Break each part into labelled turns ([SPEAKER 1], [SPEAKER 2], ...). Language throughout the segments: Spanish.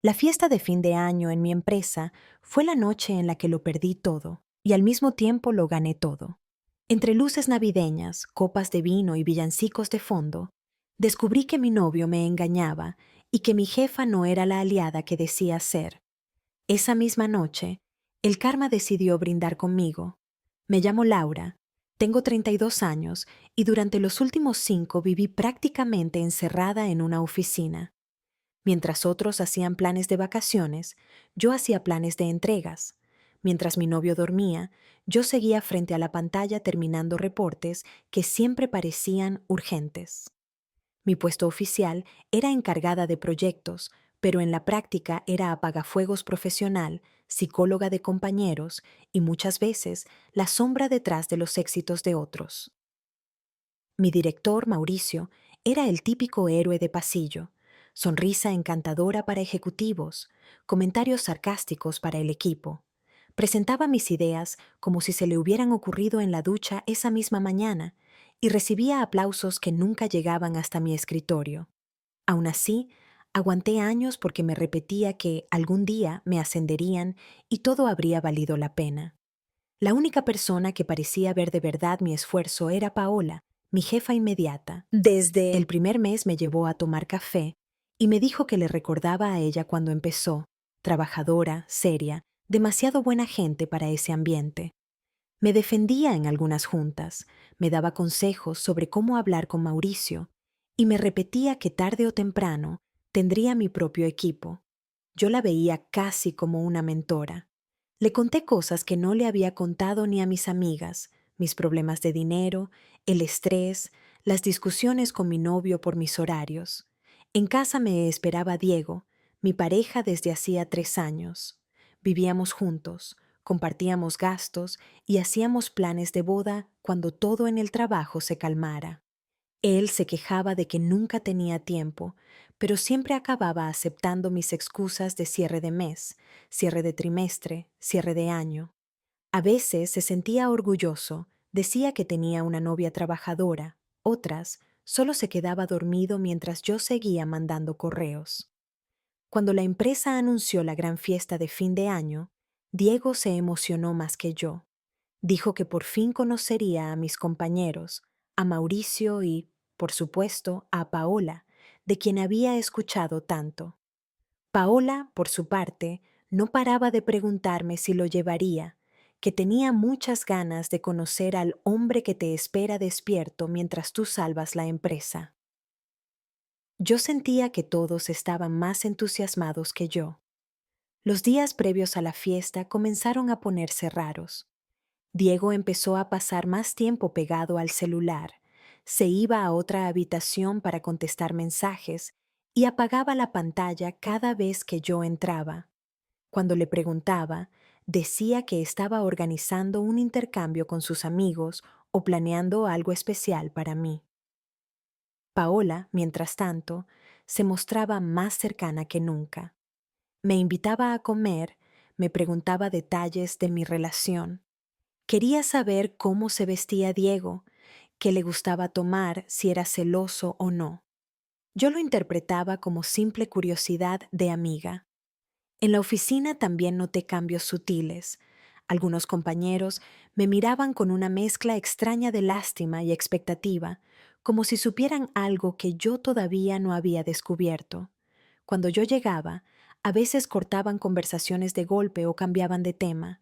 [SPEAKER 1] La fiesta de fin de año en mi empresa fue la noche en la que lo perdí todo y al mismo tiempo lo gané todo. Entre luces navideñas, copas de vino y villancicos de fondo, descubrí que mi novio me engañaba y que mi jefa no era la aliada que decía ser. Esa misma noche, el karma decidió brindar conmigo. Me llamo Laura, tengo 32 años y durante los últimos 5 viví prácticamente encerrada en una oficina. Mientras otros hacían planes de vacaciones, yo hacía planes de entregas. Mientras mi novio dormía, yo seguía frente a la pantalla terminando reportes que siempre parecían urgentes. Mi puesto oficial era encargada de proyectos, pero en la práctica era apagafuegos profesional, psicóloga de compañeros y muchas veces la sombra detrás de los éxitos de otros. Mi director, Mauricio, era el típico héroe de pasillo, sonrisa encantadora para ejecutivos, comentarios sarcásticos para el equipo. Presentaba mis ideas como si se le hubieran ocurrido en la ducha esa misma mañana y recibía aplausos que nunca llegaban hasta mi escritorio. Aún así, aguanté años porque me repetía que algún día me ascenderían y todo habría valido la pena. La única persona que parecía ver de verdad mi esfuerzo era Paola, mi jefa inmediata. Desde el primer mes me llevó a tomar café y me dijo que le recordaba a ella cuando empezó, trabajadora, seria, demasiado buena gente para ese ambiente. Me defendía en algunas juntas, me daba consejos sobre cómo hablar con Mauricio y me repetía que tarde o temprano tendría mi propio equipo. Yo la veía casi como una mentora. Le conté cosas que no le había contado ni a mis amigas, mis problemas de dinero, el estrés, las discusiones con mi novio por mis horarios. En casa me esperaba Diego, mi pareja desde hacía 3 años. Vivíamos juntos, compartíamos gastos y hacíamos planes de boda cuando todo en el trabajo se calmara. Él se quejaba de que nunca tenía tiempo, pero siempre acababa aceptando mis excusas de cierre de mes, cierre de trimestre, cierre de año. A veces se sentía orgulloso, decía que tenía una novia trabajadora, otras solo se quedaba dormido mientras yo seguía mandando correos. Cuando la empresa anunció la gran fiesta de fin de año, Diego se emocionó más que yo. Dijo que por fin conocería a mis compañeros, a Mauricio y, por supuesto, a Paola, de quien había escuchado tanto. Paola, por su parte, no paraba de preguntarme si lo llevaría, que tenía muchas ganas de conocer al hombre que te espera despierto mientras tú salvas la empresa. Yo sentía que todos estaban más entusiasmados que yo. Los días previos a la fiesta comenzaron a ponerse raros. Diego empezó a pasar más tiempo pegado al celular, se iba a otra habitación para contestar mensajes y apagaba la pantalla cada vez que yo entraba. Cuando le preguntaba, decía que estaba organizando un intercambio con sus amigos o planeando algo especial para mí. Paola, mientras tanto, se mostraba más cercana que nunca. Me invitaba a comer, me preguntaba detalles de mi relación. Quería saber cómo se vestía Diego, qué le gustaba tomar, si era celoso o no. Yo lo interpretaba como simple curiosidad de amiga. En la oficina también noté cambios sutiles. Algunos compañeros me miraban con una mezcla extraña de lástima y expectativa, como si supieran algo que yo todavía no había descubierto. Cuando yo llegaba, a veces cortaban conversaciones de golpe o cambiaban de tema.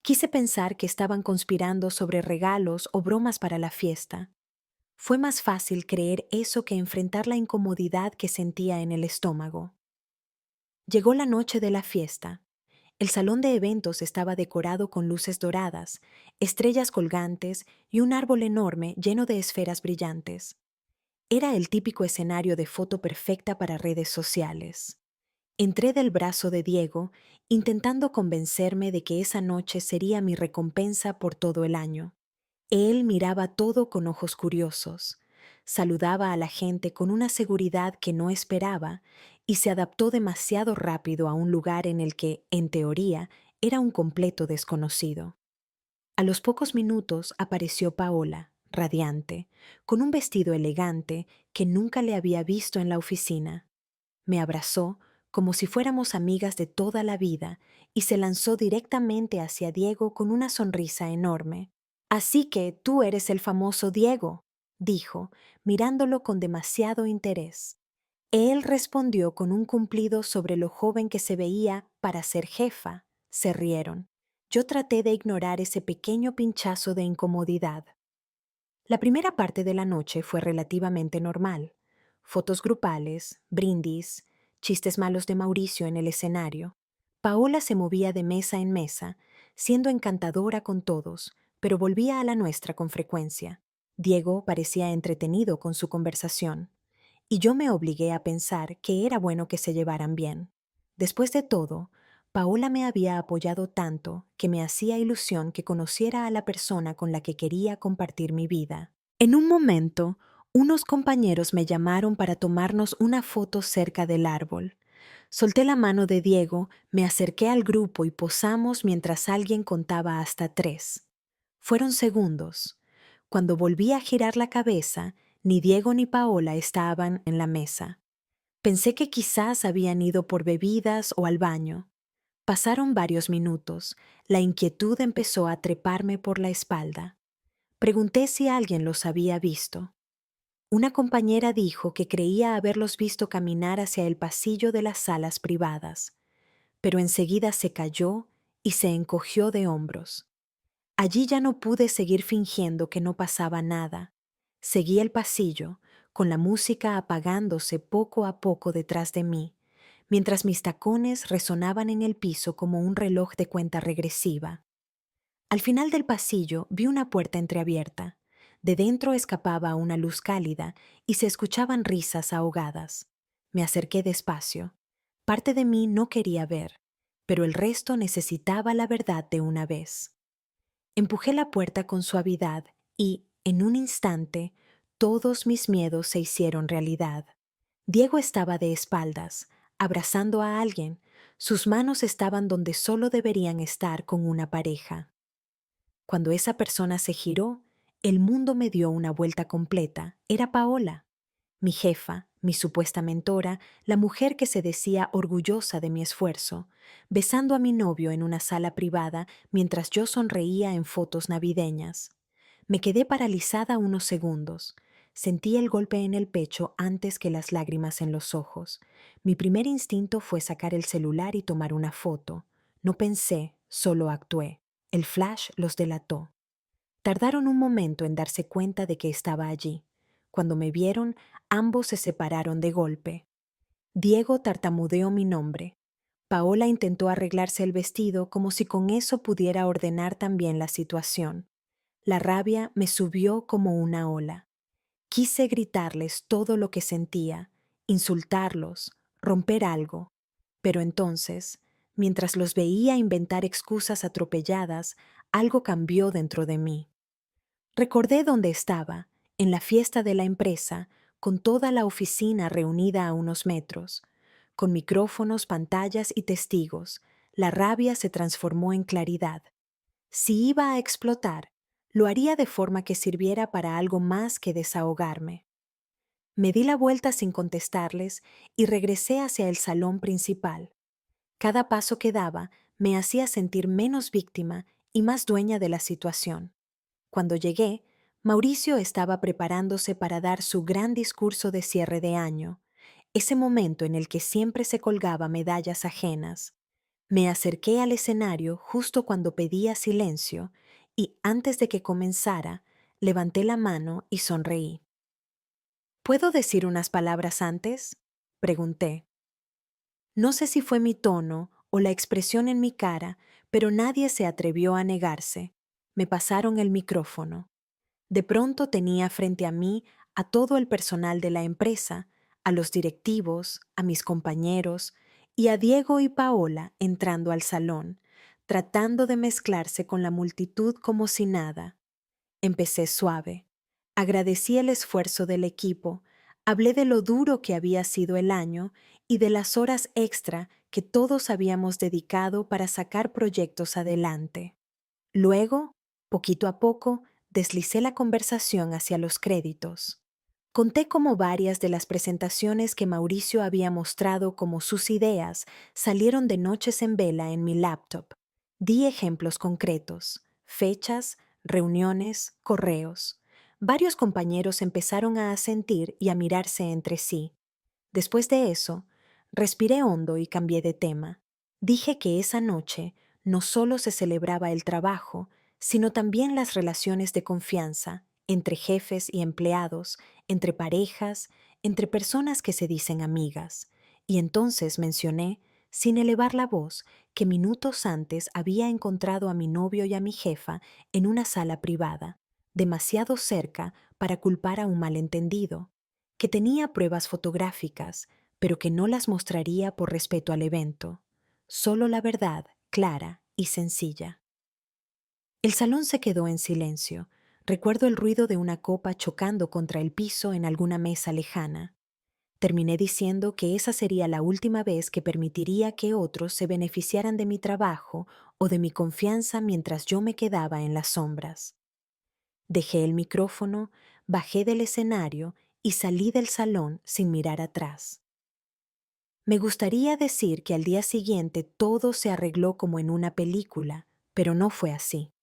[SPEAKER 1] Quise pensar que estaban conspirando sobre regalos o bromas para la fiesta. Fue más fácil creer eso que enfrentar la incomodidad que sentía en el estómago. Llegó la noche de la fiesta. El salón de eventos estaba decorado con luces doradas, estrellas colgantes y un árbol enorme lleno de esferas brillantes. Era el típico escenario de foto perfecta para redes sociales. Entré del brazo de Diego, intentando convencerme de que esa noche sería mi recompensa por todo el año. Él miraba todo con ojos curiosos, saludaba a la gente con una seguridad que no esperaba y se adaptó demasiado rápido a un lugar en el que, en teoría, era un completo desconocido. A los pocos minutos apareció Paola, radiante, con un vestido elegante que nunca le había visto en la oficina. Me abrazó como si fuéramos amigas de toda la vida, y se lanzó directamente hacia Diego con una sonrisa enorme. Así que tú eres el famoso Diego, dijo, mirándolo con demasiado interés. Él respondió con un cumplido sobre lo joven que se veía para ser jefa. Se rieron. Yo traté de ignorar ese pequeño pinchazo de incomodidad. La primera parte de la noche fue relativamente normal. Fotos grupales, brindis, chistes malos de Mauricio en el escenario. Paola se movía de mesa en mesa, siendo encantadora con todos, pero volvía a la nuestra con frecuencia. Diego parecía entretenido con su conversación, y yo me obligué a pensar que era bueno que se llevaran bien. Después de todo, Paola me había apoyado tanto que me hacía ilusión que conociera a la persona con la que quería compartir mi vida. En un momento, unos compañeros me llamaron para tomarnos una foto cerca del árbol. Solté la mano de Diego, me acerqué al grupo y posamos mientras alguien contaba hasta 3. Fueron segundos. Cuando volví a girar la cabeza, ni Diego ni Paola estaban en la mesa. Pensé que quizás habían ido por bebidas o al baño. Pasaron varios minutos. La inquietud empezó a treparme por la espalda. Pregunté si alguien los había visto. Una compañera dijo que creía haberlos visto caminar hacia el pasillo de las salas privadas, pero enseguida se calló y se encogió de hombros. Allí ya no pude seguir fingiendo que no pasaba nada. Seguí el pasillo, con la música apagándose poco a poco detrás de mí, mientras mis tacones resonaban en el piso como un reloj de cuenta regresiva. Al final del pasillo vi una puerta entreabierta. De dentro escapaba una luz cálida y se escuchaban risas ahogadas. Me acerqué despacio. Parte de mí no quería ver, pero el resto necesitaba la verdad de una vez. Empujé la puerta con suavidad y, en un instante, todos mis miedos se hicieron realidad. Diego estaba de espaldas, abrazando a alguien. Sus manos estaban donde solo deberían estar con una pareja. Cuando esa persona se giró, el mundo me dio una vuelta completa. Era Paola, mi jefa, mi supuesta mentora, la mujer que se decía orgullosa de mi esfuerzo, besando a mi novio en una sala privada mientras yo sonreía en fotos navideñas. Me quedé paralizada unos segundos. Sentí el golpe en el pecho antes que las lágrimas en los ojos. Mi primer instinto fue sacar el celular y tomar una foto. No pensé, solo actué. El flash los delató. Tardaron un momento en darse cuenta de que estaba allí. Cuando me vieron, ambos se separaron de golpe. Diego tartamudeó mi nombre. Paola intentó arreglarse el vestido como si con eso pudiera ordenar también la situación. La rabia me subió como una ola. Quise gritarles todo lo que sentía, insultarlos, romper algo. Pero entonces, mientras los veía inventar excusas atropelladas, algo cambió dentro de mí. Recordé dónde estaba, en la fiesta de la empresa, con toda la oficina reunida a unos metros. Con micrófonos, pantallas y testigos, la rabia se transformó en claridad. Si iba a explotar, lo haría de forma que sirviera para algo más que desahogarme. Me di la vuelta sin contestarles y regresé hacia el salón principal. Cada paso que daba me hacía sentir menos víctima y más dueña de la situación. Cuando llegué, Mauricio estaba preparándose para dar su gran discurso de cierre de año, ese momento en el que siempre se colgaba medallas ajenas. Me acerqué al escenario justo cuando pedía silencio y antes de que comenzara, levanté la mano y sonreí. ¿Puedo decir unas palabras antes?, pregunté. No sé si fue mi tono o la expresión en mi cara, pero nadie se atrevió a negarse. Me pasaron el micrófono. De pronto tenía frente a mí a todo el personal de la empresa, a los directivos, a mis compañeros y a Diego y Paola entrando al salón, tratando de mezclarse con la multitud como si nada. Empecé suave. Agradecí el esfuerzo del equipo, hablé de lo duro que había sido el año y de las horas extra que todos habíamos dedicado para sacar proyectos adelante. Luego, poquito a poco, deslicé la conversación hacia los créditos. Conté cómo varias de las presentaciones que Mauricio había mostrado como sus ideas salieron de noches en vela en mi laptop. Di ejemplos concretos, fechas, reuniones, correos. Varios compañeros empezaron a asentir y a mirarse entre sí. Después de eso, respiré hondo y cambié de tema. Dije que esa noche no solo se celebraba el trabajo, sino también las relaciones de confianza entre jefes y empleados, entre parejas, entre personas que se dicen amigas. Y entonces mencioné, sin elevar la voz, que minutos antes había encontrado a mi novio y a mi jefa en una sala privada, demasiado cerca para culpar a un malentendido, que tenía pruebas fotográficas, pero que no las mostraría por respeto al evento, solo la verdad clara y sencilla. El salón se quedó en silencio. Recuerdo el ruido de una copa chocando contra el piso en alguna mesa lejana. Terminé diciendo que esa sería la última vez que permitiría que otros se beneficiaran de mi trabajo o de mi confianza mientras yo me quedaba en las sombras. Dejé el micrófono, bajé del escenario y salí del salón sin mirar atrás. Me gustaría decir que al día siguiente todo se arregló como en una película, pero no fue así.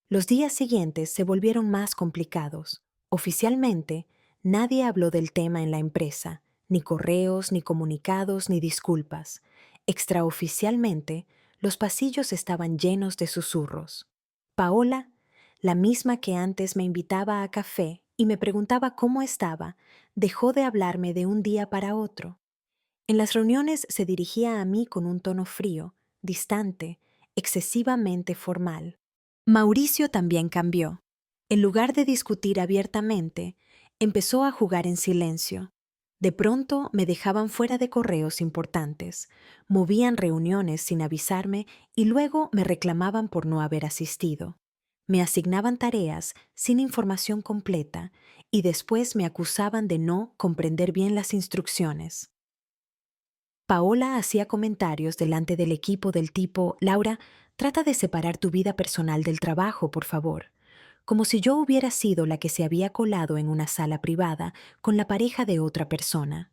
[SPEAKER 1] Los días siguientes se volvieron más complicados. Oficialmente, nadie habló del tema en la empresa, ni correos, ni comunicados, ni disculpas. Extraoficialmente, los pasillos estaban llenos de susurros. Paola, la misma que antes me invitaba a café y me preguntaba cómo estaba, dejó de hablarme de un día para otro. En las reuniones se dirigía a mí con un tono frío, distante, excesivamente formal. Mauricio también cambió. En lugar de discutir abiertamente, empezó a jugar en silencio. De pronto me dejaban fuera de correos importantes, movían reuniones sin avisarme y luego me reclamaban por no haber asistido. Me asignaban tareas sin información completa y después me acusaban de no comprender bien las instrucciones. Paola hacía comentarios delante del equipo del tipo, Laura, trata de separar tu vida personal del trabajo, por favor, como si yo hubiera sido la que se había colado en una sala privada con la pareja de otra persona.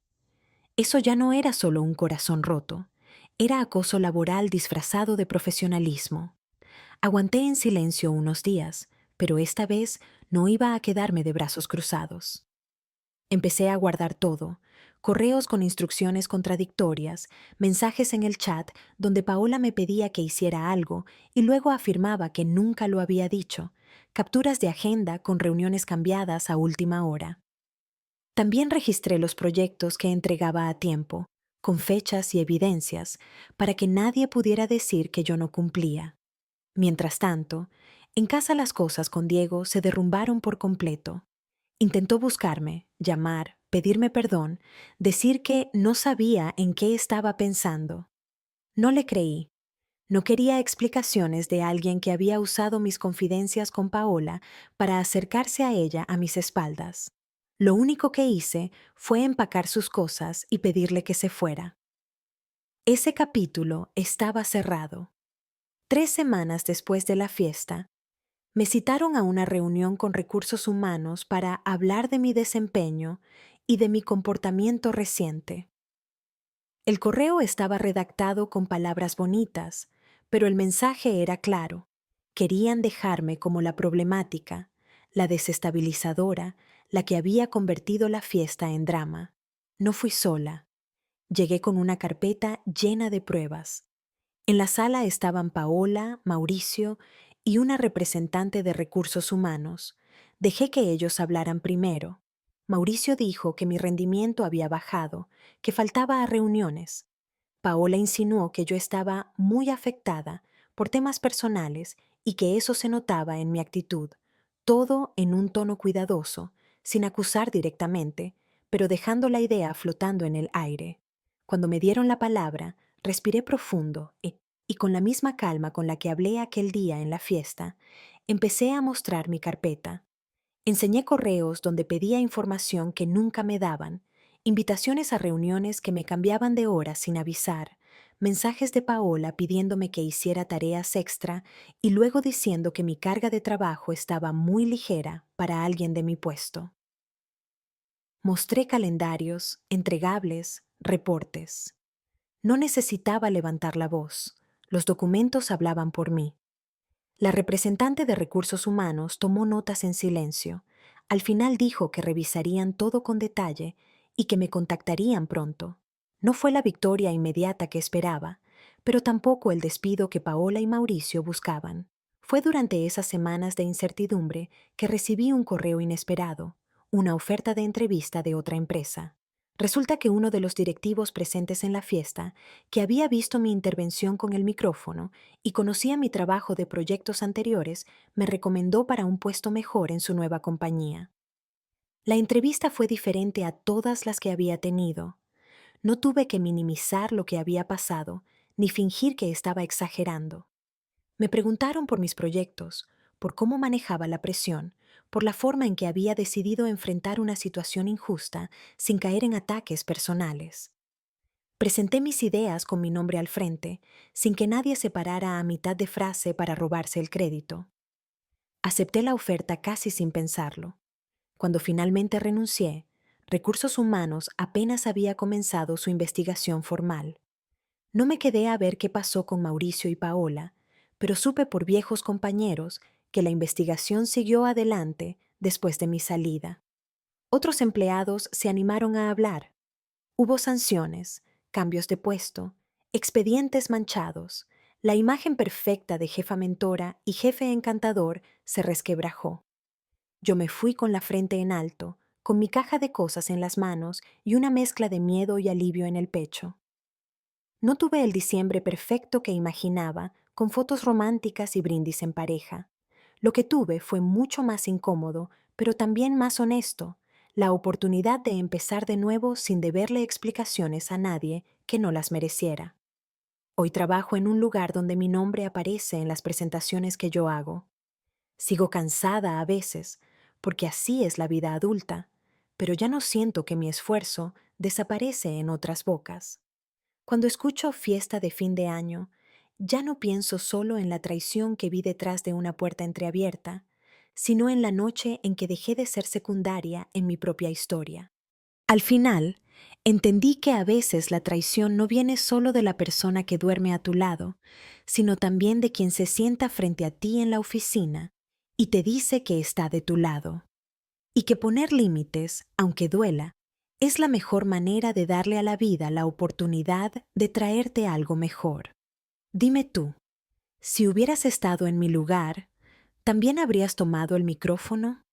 [SPEAKER 1] Eso ya no era solo un corazón roto, era acoso laboral disfrazado de profesionalismo. Aguanté en silencio unos días, pero esta vez no iba a quedarme de brazos cruzados. Empecé a guardar todo, correos con instrucciones contradictorias, mensajes en el chat donde Paola me pedía que hiciera algo y luego afirmaba que nunca lo había dicho, capturas de agenda con reuniones cambiadas a última hora. También registré los proyectos que entregaba a tiempo, con fechas y evidencias, para que nadie pudiera decir que yo no cumplía. Mientras tanto, en casa las cosas con Diego se derrumbaron por completo. Intentó buscarme, llamar, pedirme perdón, decir que no sabía en qué estaba pensando. No le creí. No quería explicaciones de alguien que había usado mis confidencias con Paola para acercarse a ella a mis espaldas. Lo único que hice fue empacar sus cosas y pedirle que se fuera. Ese capítulo estaba cerrado. 3 semanas después de la fiesta, me citaron a una reunión con recursos humanos para hablar de mi desempeño y de mi comportamiento reciente. El correo estaba redactado con palabras bonitas, pero el mensaje era claro. Querían dejarme como la problemática, la desestabilizadora, la que había convertido la fiesta en drama. No fui sola. Llegué con una carpeta llena de pruebas. En la sala estaban Paola, Mauricio y una representante de recursos humanos. Dejé que ellos hablaran primero. Mauricio dijo que mi rendimiento había bajado, que faltaba a reuniones. Paola insinuó que yo estaba muy afectada por temas personales y que eso se notaba en mi actitud, todo en un tono cuidadoso, sin acusar directamente, pero dejando la idea flotando en el aire. Cuando me dieron la palabra, respiré profundo y con la misma calma con la que hablé aquel día en la fiesta, empecé a mostrar mi carpeta. Enseñé correos donde pedía información que nunca me daban, invitaciones a reuniones que me cambiaban de hora sin avisar, mensajes de Paola pidiéndome que hiciera tareas extra y luego diciendo que mi carga de trabajo estaba muy ligera para alguien de mi puesto. Mostré calendarios, entregables, reportes. No necesitaba levantar la voz. Los documentos hablaban por mí. La representante de Recursos Humanos tomó notas en silencio. Al final dijo que revisarían todo con detalle y que me contactarían pronto. No fue la victoria inmediata que esperaba, pero tampoco el despido que Paola y Mauricio buscaban. Fue durante esas semanas de incertidumbre que recibí un correo inesperado, una oferta de entrevista de otra empresa. Resulta que uno de los directivos presentes en la fiesta, que había visto mi intervención con el micrófono y conocía mi trabajo de proyectos anteriores, me recomendó para un puesto mejor en su nueva compañía. La entrevista fue diferente a todas las que había tenido. No tuve que minimizar lo que había pasado, ni fingir que estaba exagerando. Me preguntaron por mis proyectos, por cómo manejaba la presión, por la forma en que había decidido enfrentar una situación injusta sin caer en ataques personales. Presenté mis ideas con mi nombre al frente, sin que nadie se parara a mitad de frase para robarse el crédito. Acepté la oferta casi sin pensarlo. Cuando finalmente renuncié, Recursos Humanos apenas había comenzado su investigación formal. No me quedé a ver qué pasó con Mauricio y Paola, pero supe por viejos compañeros que la investigación siguió adelante después de mi salida. Otros empleados se animaron a hablar. Hubo sanciones, cambios de puesto, expedientes manchados. La imagen perfecta de jefa mentora y jefe encantador se resquebrajó. Yo me fui con la frente en alto, con mi caja de cosas en las manos y una mezcla de miedo y alivio en el pecho. No tuve el diciembre perfecto que imaginaba, con fotos románticas y brindis en pareja. Lo que tuve fue mucho más incómodo, pero también más honesto, la oportunidad de empezar de nuevo sin deberle explicaciones a nadie que no las mereciera. Hoy trabajo en un lugar donde mi nombre aparece en las presentaciones que yo hago. Sigo cansada a veces, porque así es la vida adulta, pero ya no siento que mi esfuerzo desaparece en otras bocas. Cuando escucho fiesta de fin de año, ya no pienso solo en la traición que vi detrás de una puerta entreabierta, sino en la noche en que dejé de ser secundaria en mi propia historia. Al final, entendí que a veces la traición no viene solo de la persona que duerme a tu lado, sino también de quien se sienta frente a ti en la oficina y te dice que está de tu lado. Y que poner límites, aunque duela, es la mejor manera de darle a la vida la oportunidad de traerte algo mejor. Dime tú, si hubieras estado en mi lugar, ¿también habrías tomado el micrófono?